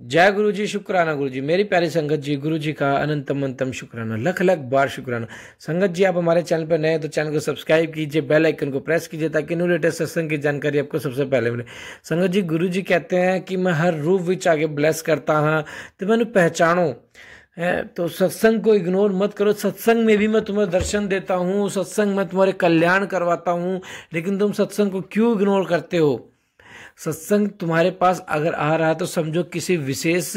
जय गुरु जी, शुक्राना गुरु जी। मेरी प्यारी संगत जी, गुरु जी का अनंतम अंतम शुक्राना, लख लख बार शुक्राना। संगत जी, आप हमारे चैनल पर नए हैं तो चैनल को सब्सक्राइब कीजिए, बेल आइकन को प्रेस कीजिए ताकि न्यू लेटेस्ट सत्संग की जानकारी आपको सबसे पहले मिले। संगत जी, गुरु जी कहते हैं कि मैं हर रूप विच आगे ब्लेस करता हाँ तो मैंने पहचानो है। तो सत्संग को इग्नोर मत करो। सत्संग में भी मैं तुम्हें दर्शन देता हूँ, सत्संग में तुम्हारे कल्याण करवाता हूँ, लेकिन तुम सत्संग को क्यों इग्नोर करते हो? सत्संग तुम्हारे पास अगर आ रहा है तो समझो किसी विशेष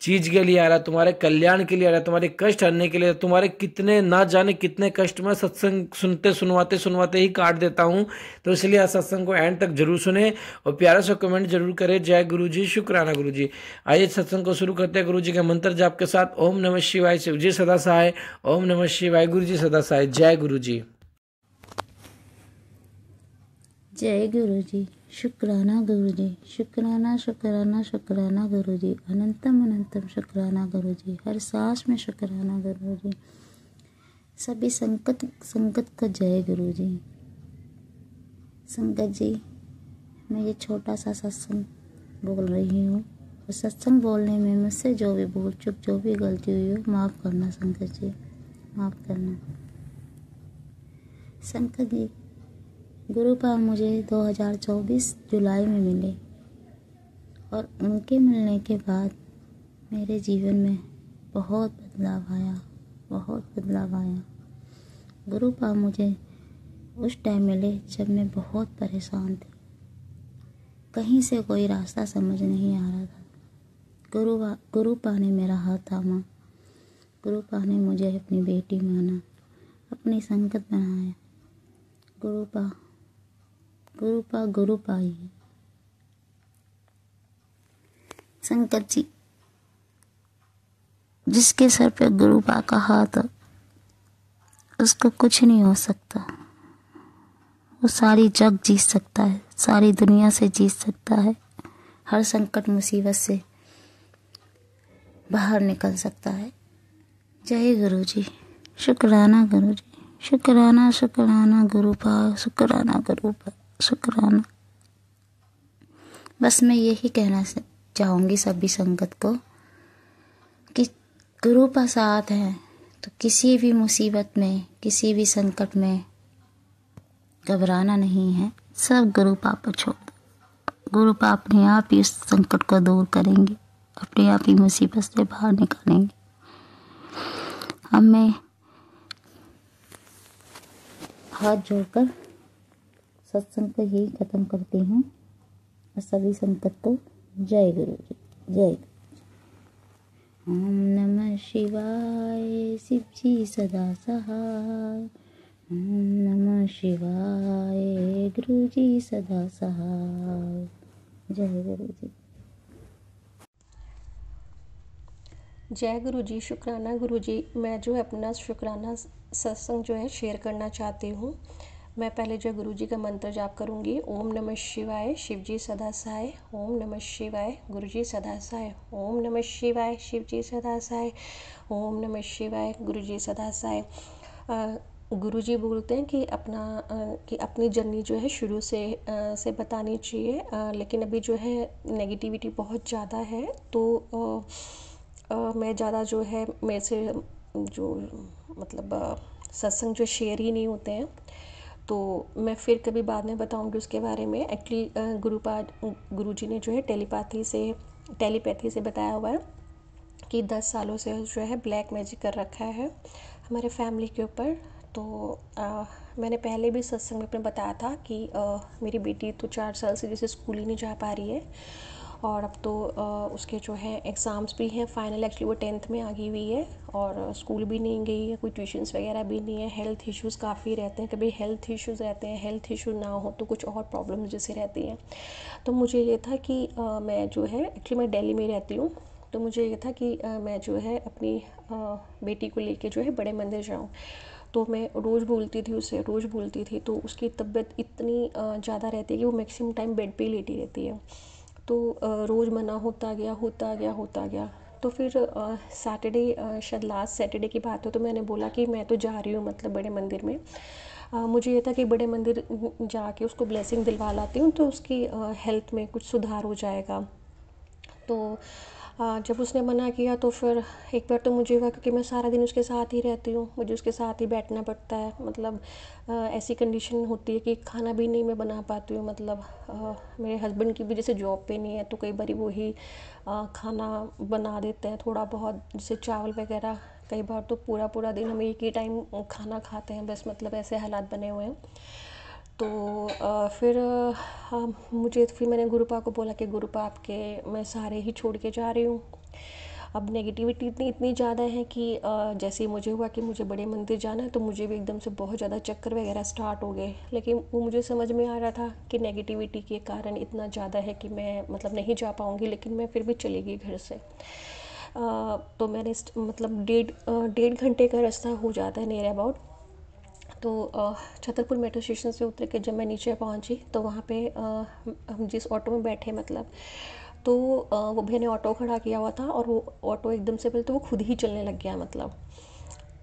चीज के लिए आ रहा है, तुम्हारे कल्याण के लिए आ रहा है, तुम्हारे कष्ट हरने के लिए। तुम्हारे कितने ना जाने कितने कष्ट मैं सत्संग सुनते सुनवाते सुनवाते ही काट देता हूं। तो इसलिए आज सत्संग को एंड तक जरूर सुने और प्यारा सा कमेंट जरूर करें। जय गुरु जी, शुक्राना गुरु जी। आइए सत्संग को शुरू करते हैं गुरु जी के मंत्र जाप के साथ। ओम नमः शिवाय, शिव जी सदा सहाय। ओम नमः शिवाय, गुरु जी सदा सहाय। जय गुरु जी। जय गुरु जी, शुक्राना गुरु जी, शुक्राना शुक्राना शुक्राना गुरु जी, अनंतम अनंतम शुक्राना गुरु जी, हर सांस में शुक्राना गुरु जी। सभी संगत का जय गुरु जी। संगत जी, मैं ये छोटा सा सत्संग बोल रही हूँ और सत्संग बोलने में मुझसे जो भी भूल चूक जो भी गलती हुई हो माफ़ करना संगत जी, माफ़ करना। संगत जी, गुरुपाद मुझे 2024 जुलाई में मिले और उनके मिलने के बाद मेरे जीवन में बहुत बदलाव आया, बहुत बदलाव आया। गुरुपाद मुझे उस टाइम मिले जब मैं बहुत परेशान थी, कहीं से कोई रास्ता समझ नहीं आ रहा था। गुरुपाद ने मेरा हाथ थामा, गुरुपाद ने मुझे अपनी बेटी माना, अपनी संगत बनाया। गुरुपा ही है। संगत जी, जिसके सर पे गुरुपा का हाथ उसको कुछ नहीं हो सकता। वो सारी जग जीत सकता है, सारी दुनिया से जीत सकता है, हर संकट मुसीबत से बाहर निकल सकता है। जय गुरु जी, शुक्राना गुरु जी, शुक्राना शुक्राना गुरुपा, शुक्राना गुरुपा, शुक्राना। बस मैं यही कहना चाहूँगी सभी संगत को कि गुरु का साथ है तो किसी भी मुसीबत में, किसी भी संकट में घबराना नहीं है। सब गुरुपा पर छोड़ दो। गुरुपा अपने आप ही उस संकट को दूर करेंगे, अपने आप ही मुसीबत से बाहर निकालेंगे। अब मैं हाथ जोड़कर सत्संग को यही खत्म करती हूँ और सभी संगत को जय गुरु जी, जय गुरु जी। ओम नमः शिवाय, शिव जी सदा सहाय। ओम नमः शिवाय, गुरु जी सदा सहाय। जय गुरु जी। जय गुरु जी, शुक्राना गुरु जी। मैं जो है अपना शुक्राना सत्संग जो है शेयर करना चाहती हूँ। मैं पहले जो गुरु जी का मंत्र जाप करूँगी। ओम नमः शिवाय, शिव जी सदा सहाय। ओम नमः शिवाय, गुरु जी सदा सहाय। ओम नमः शिवाय, शिव जी सदा सहाय। ओम नमः शिवाय, गुरु जी सदा सहाय। गुरु जी बोलते हैं कि अपनी जर्नी जो है शुरू से बतानी चाहिए, लेकिन अभी जो है नेगेटिविटी बहुत ज़्यादा है तो मैं ज़्यादा जो है मेरे से जो मतलब सत्संग जो शेयर ही नहीं होते हैं, तो मैं फिर कभी बाद में बताऊंगी उसके बारे में। एक्चुअली गुरु जी ने जो है टेलीपैथी से बताया हुआ है कि 10 सालों से जो है ब्लैक मैजिक कर रखा है हमारे फैमिली के ऊपर। तो मैंने पहले भी सत्संग में अपने बताया था कि मेरी बेटी तो 4 साल से जैसे स्कूल ही नहीं जा पा रही है और अब तो उसके जो है एग्ज़ाम्स भी हैं फाइनल। एक्चुअली वो 10th में आ गई हुई है और स्कूल भी नहीं गई है, कोई ट्यूशन्स वगैरह भी नहीं है। हेल्थ इश्यूज़ काफ़ी रहते हैं, कभी हेल्थ इश्यूज़ रहते हैं, हेल्थ इशू ना हो तो कुछ और प्रॉब्लम जैसे रहती हैं। तो मुझे ये था कि मैं जो है एक्चुअली मैं दिल्ली में रहती हूँ, तो मुझे ये था कि मैं जो है अपनी बेटी को लेके जो है बड़े मंदिर जाऊँ। तो मैं रोज़ बोलती थी उससे, रोज़ बोलती थी, तो उसकी तबीयत इतनी ज़्यादा रहती है कि वो मैक्सिमम टाइम बेड पे ही लेटी रहती है। तो रोज़ मना होता गया। तो फिर सैटरडे, शायद लास्ट सैटरडे की बात है, तो मैंने बोला कि मैं तो जा रही हूँ मतलब बड़े मंदिर में। मुझे ये था कि बड़े मंदिर जाके उसको ब्लेसिंग दिलवा लाती हूँ तो उसकी हेल्थ में कुछ सुधार हो जाएगा। तो जब उसने मना किया तो फिर एक बार तो मुझे हुआ, क्योंकि मैं सारा दिन उसके साथ ही रहती हूँ, मुझे उसके साथ ही बैठना पड़ता है। मतलब ऐसी कंडीशन होती है कि खाना भी नहीं मैं बना पाती हूँ। मतलब मेरे हस्बैंड की भी जैसे जॉब पे नहीं है, तो कई बार वो ही खाना बना देते हैं थोड़ा बहुत, जैसे चावल वगैरह। कई बार तो पूरा पूरा दिन हम एक ही टाइम खाना खाते हैं बस, मतलब ऐसे हालात बने हुए हैं। तो फिर मुझे फिर मैंने गुरुपा को बोला कि गुरुपा, आपके मैं सारे ही छोड़ के जा रही हूँ। अब नेगेटिविटी इतनी इतनी ज़्यादा है कि जैसे ही मुझे हुआ कि मुझे बड़े मंदिर जाना है, तो मुझे भी एकदम से बहुत ज़्यादा चक्कर वगैरह स्टार्ट हो गए। लेकिन वो मुझे समझ में आ रहा था कि नेगेटिविटी के कारण इतना ज़्यादा है कि मैं मतलब नहीं जा पाऊँगी, लेकिन मैं फिर भी चली गई घर से। तो मैंने मतलब डेढ़ घंटे का रास्ता हो जाता है नियर अबाउट। तो छतरपुर मेट्रो स्टेशन से उतर के जब मैं नीचे पहुंची, तो वहाँ पे हम जिस ऑटो में बैठे, मतलब तो वो भैया ने ऑटो खड़ा किया हुआ था, और वो ऑटो एकदम से पहले तो वो खुद ही चलने लग गया। मतलब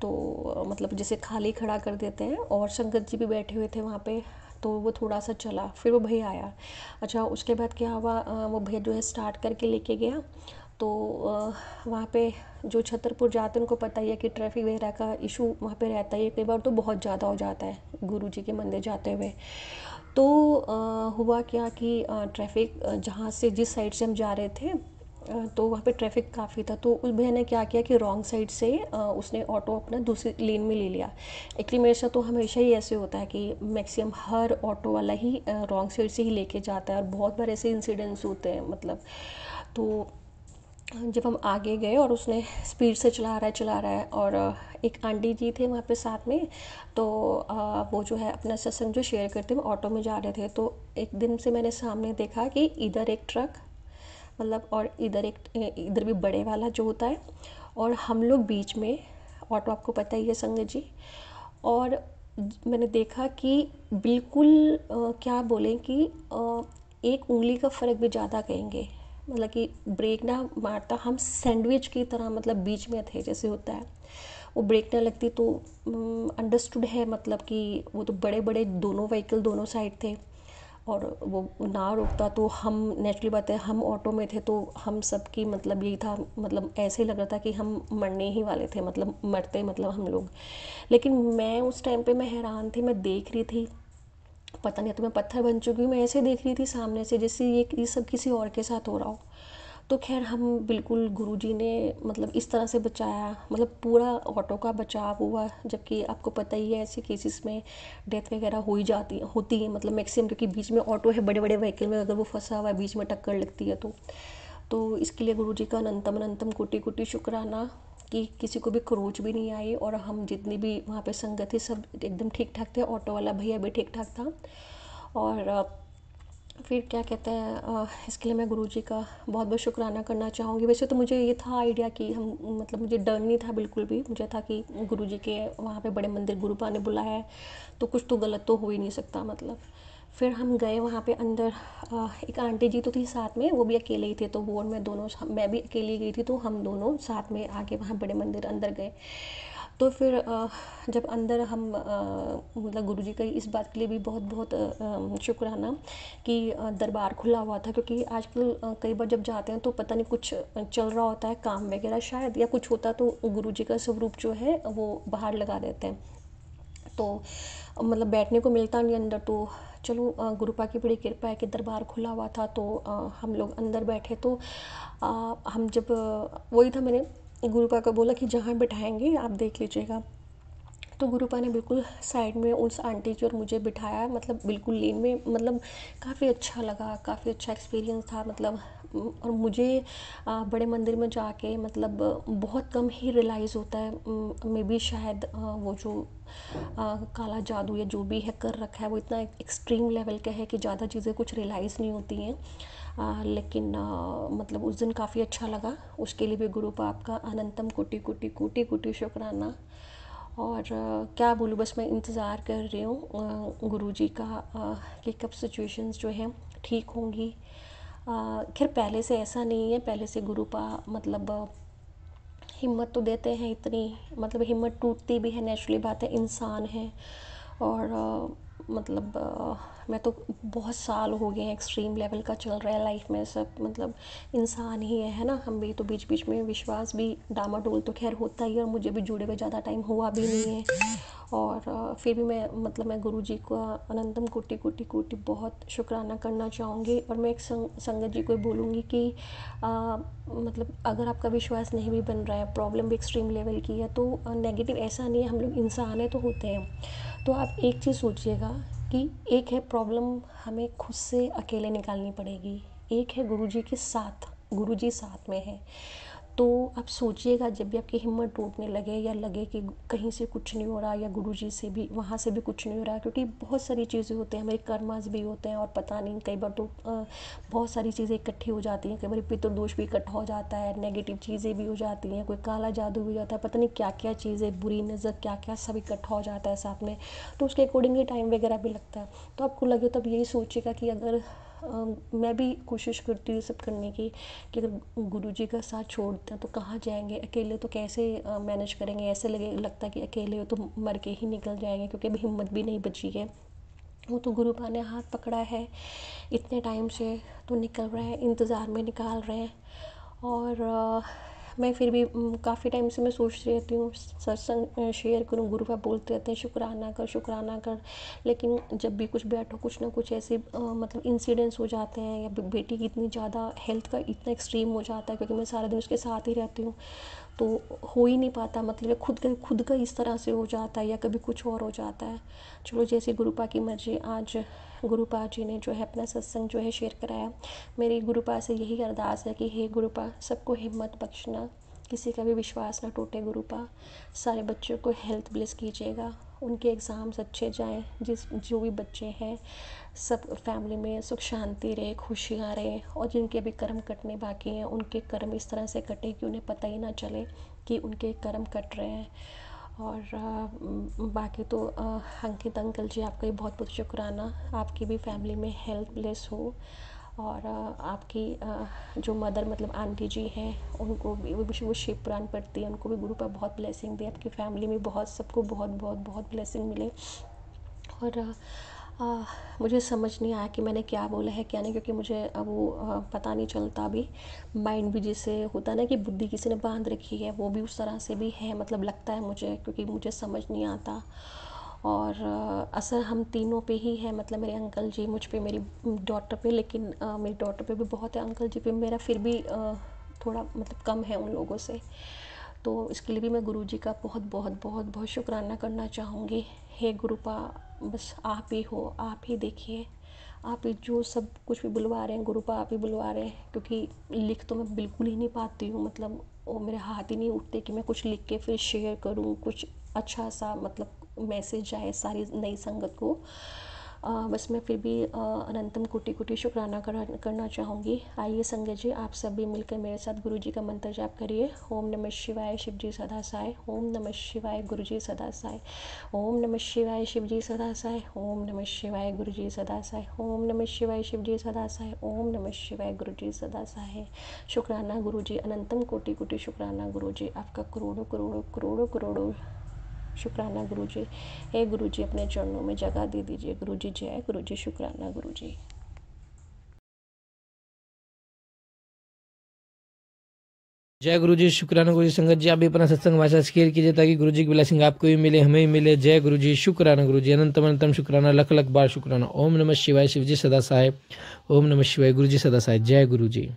तो मतलब जैसे खाली खड़ा कर देते हैं, और संगत जी भी बैठे हुए थे वहाँ पे, तो वो थोड़ा सा चला, फिर वो भैया आया। अच्छा, उसके बाद क्या हुआ, वो भैया जो है स्टार्ट करके लेके गया। तो वहाँ पे जो छतरपुर जाते हैं उनको पता ही है कि ट्रैफिक वगैरह का इशू वहाँ पे रहता ही है, कई बार तो बहुत ज़्यादा हो जाता है गुरु जी के मंदिर जाते हुए। तो हुआ क्या कि ट्रैफिक जहाँ से जिस साइड से हम जा रहे थे, तो वहाँ पे ट्रैफिक काफ़ी था। तो उस भैया ने क्या किया कि रॉन्ग साइड से उसने ऑटो अपना दूसरी लेन में ले लिया। एक्चुअली मेरे साथ तो हमेशा ही ऐसे होता है कि मैक्सिमम हर ऑटो वाला ही रॉन्ग साइड से ही लेके जाता है, और बहुत बार ऐसे इंसिडेंट्स होते हैं। मतलब तो जब हम आगे गए और उसने स्पीड से चला रहा है, और एक आंटी जी थे वहाँ पे साथ में। तो वो जो है अपना सत्संग जो शेयर करते हुए ऑटो में जा रहे थे। तो एक दिन से मैंने सामने देखा कि इधर एक ट्रक, मतलब और इधर भी बड़े वाला जो होता है, और हम लोग बीच में, ऑटो आपको पता ही है संगत जी। और मैंने देखा कि बिल्कुल क्या बोलें कि एक उंगली का फ़र्क भी ज़्यादा कहेंगे। मतलब कि ब्रेक ना मारता, हम सैंडविच की तरह मतलब बीच में थे जैसे होता है, वो ब्रेक ना लगती। तो अंडरस्टूड है, मतलब कि वो तो बड़े बड़े दोनों व्हीकल दोनों साइड थे, और वो ना रुकता। तो हम नेचुरली बात है, हम ऑटो में थे, तो हम सब की मतलब यही था, मतलब ऐसे ही लग रहा था कि हम मरने ही वाले थे, मतलब मरते मतलब हम लोग। लेकिन मैं उस टाइम पे मैं हैरान थी, मैं देख रही थी, पता नहीं तो मैं पत्थर बन चुकी हूँ, मैं ऐसे देख रही थी सामने से जैसे ये सब किसी और के साथ हो रहा हो। तो खैर हम बिल्कुल, गुरुजी ने मतलब इस तरह से बचाया, मतलब पूरा ऑटो का बचाव हुआ। जबकि आपको पता ही है ऐसे केसेस में डेथ वगैरह हो ही जाती होती है, मतलब मैक्सिमम, क्योंकि बीच में ऑटो है, बड़े बड़े व्हीकल में अगर वो फंसा हुआ है, बीच में टक्कर लगती है तो इसके लिए गुरुजी का अनंतम अनंतम कोटि कोटि शुक्राना कि किसी को भी खरोच भी नहीं आई, और हम जितनी भी वहाँ पे संगत थी सब एकदम ठीक ठाक थे, ऑटो वाला भैया भी ठीक ठाक था। और फिर क्या कहते हैं, इसके लिए मैं गुरुजी का बहुत बहुत शुक्राना करना चाहूँगी। वैसे तो मुझे ये था आइडिया कि हम, मतलब मुझे डर नहीं था बिल्कुल भी, मुझे था कि गुरुजी के वहाँ पे बड़े मंदिर गुरुपा ने बुलाया है, तो कुछ तो गलत तो हो ही नहीं सकता। मतलब फिर हम गए वहाँ पे अंदर। एक आंटी जी तो थी साथ में, वो भी अकेले ही थे, तो वो और मैं दोनों, मैं भी अकेली गई थी, तो हम दोनों साथ में आके वहाँ बड़े मंदिर अंदर गए। तो फिर जब अंदर हम मतलब गुरुजी का इस बात के लिए भी बहुत बहुत शुक्राना कि दरबार खुला हुआ था, क्योंकि आजकल कई बार जब जाते हैं तो पता नहीं कुछ चल रहा होता है, काम वगैरह शायद, या कुछ होता, तो गुरुजी का स्वरूप जो है वो बाहर लगा देते हैं, तो मतलब बैठने को मिलता नहीं अंदर। तो चलो गुरुपा की बड़ी कृपा है कि दरबार खुला हुआ था, तो हम लोग अंदर बैठे। तो हम जब वही था, मैंने गुरुपा को बोला कि जहाँ बिठाएंगे आप देख लीजिएगा। तो गुरुपा ने बिल्कुल साइड में उस आंटी जी और मुझे बिठाया, मतलब बिल्कुल लेन में। मतलब काफ़ी अच्छा लगा, काफ़ी अच्छा एक्सपीरियंस था। मतलब और मुझे बड़े मंदिर में जाके मतलब बहुत कम ही रियलाइज़ होता है, मे बी शायद वो जो काला जादू या जो भी है कर रखा है, वो इतना एक्सट्रीम लेवल का है कि ज़्यादा चीज़ें कुछ रियलाइज़ नहीं होती हैं। लेकिन मतलब उस दिन काफ़ी अच्छा लगा, उसके लिए भी गुरुपा आपका अनंतम कोटि कोटि कोटि कोटि शुक्राना। और क्या बोलूँ, बस मैं इंतज़ार कर रही हूँ गुरुजी का कि कब सिचुएशंस जो हैं ठीक होंगी। खैर पहले से ऐसा नहीं है, पहले से गुरुपा मतलब हिम्मत तो देते हैं इतनी, मतलब हिम्मत टूटती भी है, नेचुरली बात है, इंसान है। और मतलब मैं तो बहुत साल हो गए हैं, एक्सट्रीम लेवल का चल रहा है लाइफ में, सब मतलब इंसान ही है ना, हम भी तो बीच बीच में विश्वास भी डामाडोल तो खैर होता ही है, और मुझे भी जुड़े हुए ज़्यादा टाइम हुआ भी नहीं है। और फिर भी मैं गुरुजी का अनंतम कोटि कोटि कोटि बहुत शुक्राना करना चाहूँगी। और मैं एक संगत जी को बोलूँगी कि मतलब अगर आपका विश्वास नहीं भी बन रहा है, प्रॉब्लम भी एक्सट्रीम लेवल की है, तो नेगेटिव ऐसा नहीं है, हम लोग इंसान है तो होते हैं। तो आप एक चीज़ सोचिएगा कि एक है प्रॉब्लम हमें खुद से अकेले निकालनी पड़ेगी, एक है गुरुजी के साथ, गुरुजी साथ में है। तो आप सोचिएगा जब भी आपकी हिम्मत टूटने लगे या लगे कि कहीं से कुछ नहीं हो रहा, या गुरुजी से भी वहाँ से भी कुछ नहीं हो रहा, क्योंकि बहुत सारी चीज़ें होती हैं, हमारे कर्मास भी होते हैं, और पता नहीं कई बार तो बहुत सारी चीज़ें इकट्ठी हो जाती हैं, कई बार पितृदोष भी इकट्ठा हो जाता है, नेगेटिव चीज़ें भी हो जाती हैं, कोई काला जादू भी हो जाता है, पता नहीं क्या क्या चीज़ें, बुरी नज़र, क्या क्या सब इकट्ठा हो जाता है साथ में। तो उसके अकॉर्डिंगली टाइम वगैरह भी लगता है। तो आपको लगे तब यही सोचिएगा कि अगर मैं भी कोशिश करती हूँ सब करने की, कि अगर गुरुजी का साथ छोड़ते हैं तो कहाँ जाएंगे, अकेले तो कैसे मैनेज करेंगे, ऐसे लगता है कि अकेले हो तो मर के ही निकल जाएंगे, क्योंकि अभी हिम्मत भी नहीं बची है। वो तो गुरुपा ने हाथ पकड़ा है इतने टाइम से, तो निकल रहे हैं, इंतज़ार में निकाल रहे हैं। और मैं फिर भी काफ़ी टाइम से मैं सोचती रहती हूँ सत्संग शेयर करूँ, गुरुपा बोलते रहते हैं शुक्राना कर शुक्राना कर, लेकिन जब भी कुछ बैठो कुछ ना कुछ ऐसे मतलब इंसिडेंट्स हो जाते हैं, या बेटी की इतनी ज़्यादा हेल्थ का इतना एक्सट्रीम हो जाता है, क्योंकि मैं सारा दिन उसके साथ ही रहती हूँ, तो हो ही नहीं पाता, मतलब खुद का इस तरह से हो जाता है, या कभी कुछ और हो जाता है। चलो जैसे गुरुपा की मर्जी, आज गुरुपा जी ने जो है अपना सत्संग जो है शेयर कराया। मेरी गुरुपा से यही अरदास है कि हे गुरुपा, सबको हिम्मत बख्शना, किसी का भी विश्वास ना टूटे गुरुपा, सारे बच्चों को हेल्थ ब्लेस कीजिएगा, उनके एग्ज़ाम्स अच्छे जाएं, जो भी बच्चे हैं सब फैमिली में सुख शांति रहे, खुशियाँ रहे, और जिनके भी कर्म कटने बाकी हैं उनके कर्म इस तरह से कटे कि उन्हें पता ही ना चले कि उनके कर्म कट रहे हैं। और बाकी तो अंकित अंकल जी, आपका भी बहुत बहुत शुक्राना, आपकी भी फैमिली में हेल्थ ब्लेस हो। और आपकी जो मदर मतलब आंटी जी हैं, उनको भी वो शिव पुराण पढ़ती है, उनको भी गुरु पर बहुत ब्लेसिंग दे, आपकी फैमिली में बहुत सबको बहुत बहुत बहुत ब्लेसिंग मिले। और मुझे समझ नहीं आया कि मैंने क्या बोला है क्या नहीं, क्योंकि मुझे अब वो पता नहीं चलता अभी, माइंड भी जैसे होता है ना कि बुद्धि किसी ने बांध रखी है, वो भी उस तरह से भी है, मतलब लगता है मुझे, क्योंकि मुझे समझ नहीं आता। और असर हम तीनों पे ही है, मतलब मेरे अंकल जी मुझ पे, मेरी डॉटर पे, लेकिन मेरी डॉटर पे भी बहुत है, अंकल जी पे मेरा फिर भी थोड़ा मतलब कम है उन लोगों से। तो इसके लिए भी मैं गुरुजी का बहुत बहुत बहुत बहुत शुक्राना करना चाहूँगी। हे गुरुपा, बस आप ही हो, आप ही देखिए, आप ही जो सब कुछ भी बुलवा रहे हैं गुरुपा, आप ही बुलवा रहे हैं, क्योंकि लिख तो मैं बिल्कुल ही नहीं पाती हूँ, मतलब वो मेरे हाथ ही नहीं उठते कि मैं कुछ लिख के फिर शेयर करूँ, कुछ अच्छा सा मतलब मैसेज आए सारी नई संगत को। बस मैं फिर भी अनंतम कोटि कोटि शुक्राना करना चाहूँगी। आइए संगत जी, आप सब भी मिलकर मेरे साथ गुरु जी का मंत्र जाप करिए। ओम नमः शिवाय शिव जी सदा साय, ओम नमः शिवाय गुरु जी सदा साय, ओम नमः शिवाय शिव जी सदा साय, ओम नमः शिवाय गुरु जी सदा साय, ओम नमः शिवाय शिव जी सदा साय, ओम नमः शिवाय गुरु जी सदा साय। शुक्राना गुरु जी, अनंतम कोटि कोटि शुक्राना गुरु जी, आपका करोड़ों करोड़ों करोड़ों करोड़ों शुक्राना गुरु जी। हे गुरु जी, अपने चरणों में जगह दे दीजिए गुरु जी। जय गुरु जी, शुक्राना गुरु जी। जय गुरु जी, शुक्राना गुरु जी। संगत जी, आप भी अपना सत्संग भाषा शेयर कीजिए ताकि गुरु जी की ब्लेसिंग आपको भी मिले, हमें भी मिले। जय गुरु जी, शुक्राना गुरु जी, अनंतम अनंतम शुक्राना, लख लख बार शुक्राना। ओम नमः शिवाय शिव जी सदा साहेब, ओम नमः शिवाय गुरु जी सदा साहेब। जय गुरु जी।